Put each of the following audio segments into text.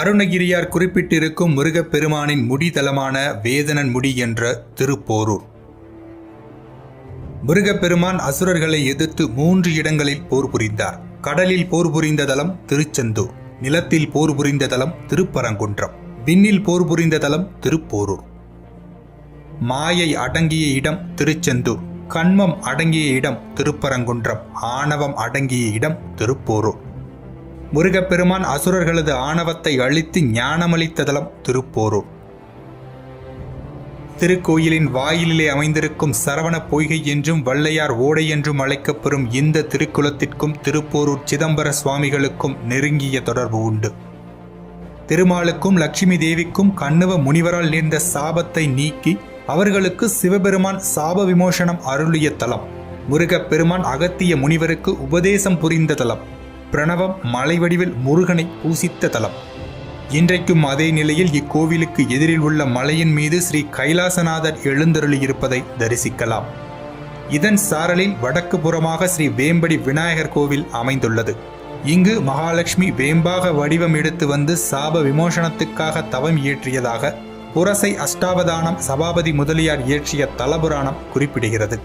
அருணகிரியார் குறிப்பிட்டிருக்கும் முருகப்பெருமானின் முடிதலமான வேதனன் முடி என்ற திருப்போரூர். முருகப்பெருமான் அசுரர்களை எதிர்த்து 3 இடங்களில் போர் புரிந்தார். கடலில் போர் புரிந்த தலம் திருச்செந்தூர், நிலத்தில் போர் புரிந்த தலம் திருப்பரங்குன்றம், விண்ணில் போர் புரிந்த தலம் திருப்போரூர். மாயை அடங்கிய இடம் திருச்செந்தூர், கண்மம் அடங்கிய இடம் திருப்பரங்குன்றம், ஆணவம் அடங்கிய இடம் திருப்போரூர். முருகப்பெருமான் அசுரர்களது ஆணவத்தை அழித்து ஞானமளித்த தலம் திருப்போரூர். திருக்கோயிலின் வாயிலிலே அமைந்திருக்கும் சரவண பொய்கை என்றும் வள்ளையார் ஓடை என்றும் அழைக்கப்பெறும் இந்த திருக்குளத்திற்கும் திருப்போரூர் சிதம்பர சுவாமிகளுக்கும் நெருங்கிய தொடர்பு உண்டு. திருமாலுக்கும் லட்சுமி தேவிக்கும் கண்ணுவ முனிவரால் நேர்ந்த சாபத்தை நீக்கி அவர்களுக்கு சிவபெருமான் சாப விமோசனம் அருளிய தலம். முருகப்பெருமான் அகத்திய முனிவருக்கு உபதேசம் புரிந்த தலம். பிரணவம் மலை வடிவில் முருகனை பூசித்த தலம். இன்றைக்கும் அதே நிலையில் இக்கோவிலுக்கு எதிரில் உள்ள மலையின் மீது ஸ்ரீ கைலாசநாதர் எழுந்தருளியிருப்பதை தரிசிக்கலாம். இதன் சாரலில் வடக்கு புறமாக ஸ்ரீ வேம்படி விநாயகர் கோவில் அமைந்துள்ளது. இங்கு மகாலட்சுமி வேம்பாக வடிவம் எடுத்து வந்து சாப விமோசனத்துக்காக தவம் இயற்றியதாக புரசை அஷ்டாவதானம் சபாபதி முதலியார் இயற்றிய தலபுராணம் குறிப்பிடுகிறது.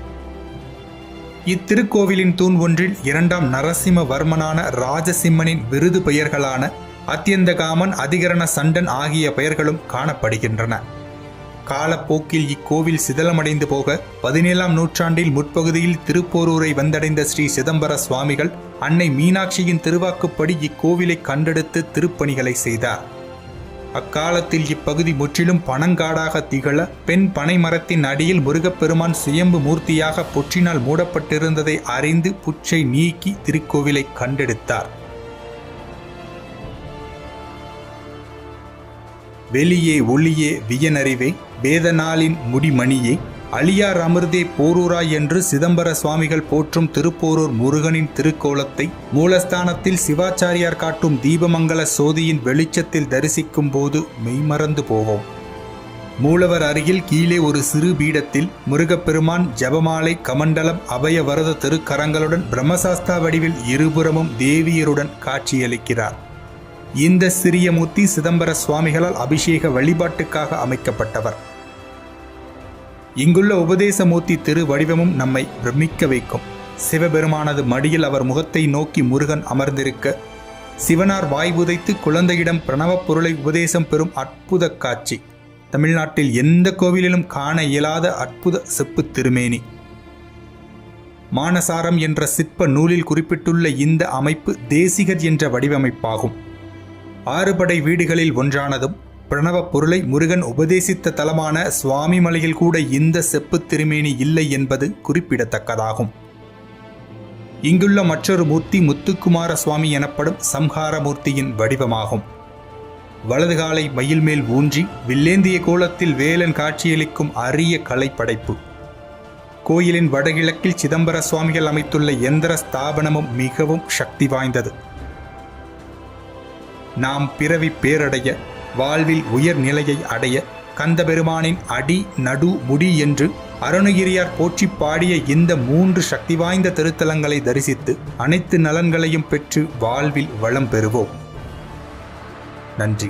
இத்திருக்கோவிலின் தூண் ஒன்றில் 2ஆம் நரசிம்மவர்மனான ராஜசிம்மனின் விருது பெயர்களான அத்தியந்தகாமன், அதிகரண சண்டன் ஆகிய பெயர்களும் காணப்படுகின்றன. காலப்போக்கில் இக்கோவில் சிதலமடைந்து போக 17ஆம் நூற்றாண்டில் முற்பகுதியில் திருப்போரூரை வந்தடைந்த ஸ்ரீ சிதம்பர சுவாமிகள் அன்னை மீனாட்சியின் திருவாக்குப்படி இக்கோவிலை கண்டெடுத்து திருப்பணிகளை செய்தார். அக்காலத்தில் இப்பகுதி முற்றிலும் பனங்காடாக திகழ பெண் பனை மரத்தின் அடியில் முருகப்பெருமான் சுயம்பு மூர்த்தியாக புற்றினால் மூடப்பட்டிருந்ததை அறிந்து புற்றை நீக்கி திருக்கோவிலை கண்டெடுத்தார். வெளியே ஒளியே வியனறிவே வேதநாளின் முடிமணியே அழியார் அமிர்தே போரூராய் என்று சிதம்பர சுவாமிகள் போற்றும் திருப்போரூர் முருகனின் திருக்கோலத்தை மூலஸ்தானத்தில் சிவாச்சாரியார் காட்டும் தீபமங்கல சோதியின் வெளிச்சத்தில் தரிசிக்கும் போது மெய்மறந்து போவோம். மூலவர் அருகில் கீழே ஒரு சிறு பீடத்தில் முருகப்பெருமான் ஜபமாலை, கமண்டலம், அபய வரத திருக்கரங்களுடன் பிரம்மசாஸ்தா வடிவில் இருபுறமும் தேவியருடன் காட்சியளிக்கிறார். இந்த சிறிய மூர்த்தி சிதம்பர சுவாமிகளால் அபிஷேக வழிபாட்டுக்காக அமைக்கப்பட்டவர். இங்குள்ள உபதேசமூர்த்தி திரு வடிவமும் நம்மை பிரமிக்க வைக்கும். சிவபெருமானது மடியில் அவர் முகத்தை நோக்கி முருகன் அமர்ந்திருக்க, சிவனார் வாய் புதைத்து குழந்தையிடம் பிரணவப் பொருளை உபதேசம் பெறும் அற்புத காட்சி. தமிழ்நாட்டில் எந்த கோவிலிலும் காண இயலாத அற்புத செப்பு திருமேனி. மானசாரம் என்ற சிற்ப நூலில் குறிப்பிட்டுள்ள இந்த அமைப்பு தேசிகர் என்ற வடிவமைப்பாகும். 6 படை வீடுகளில் ஒன்றானதும் பிரணவ பொருளை முருகன் உபதேசித்த தலமான சுவாமி மலையில் கூட இந்த செப்பு திருமேனி இல்லை என்பது குறிப்பிடத்தக்கதாகும். இங்குள்ள மற்றொரு மூர்த்தி முத்துக்குமார சுவாமி எனப்படும் சம்ஹார மூர்த்தியின் வடிவமாகும். வலதுகாலை மயில் மேல் ஊன்றி வில்லேந்திய கோலத்தில் வேலன் காட்சியளிக்கும் அரிய கலைப்படைப்பு. கோயிலின் வடகிழக்கில் சிதம்பர சுவாமிகள் அமைத்துள்ள எந்திர ஸ்தாபனமும் மிகவும் சக்தி வாய்ந்தது. நாம் பிறவி பேரடைய, வாழ்வில் உயர் நிலையை அடைய கந்தபெருமானின் அடி நடு முடி என்று அருணகிரியார் போற்றி பாடிய இந்த 3 சக்தி வாய்ந்த திருத்தலங்களை தரிசித்து அனைத்து நலன்களையும் பெற்று வாழ்வில் வளம் பெறுவோம். நன்றி.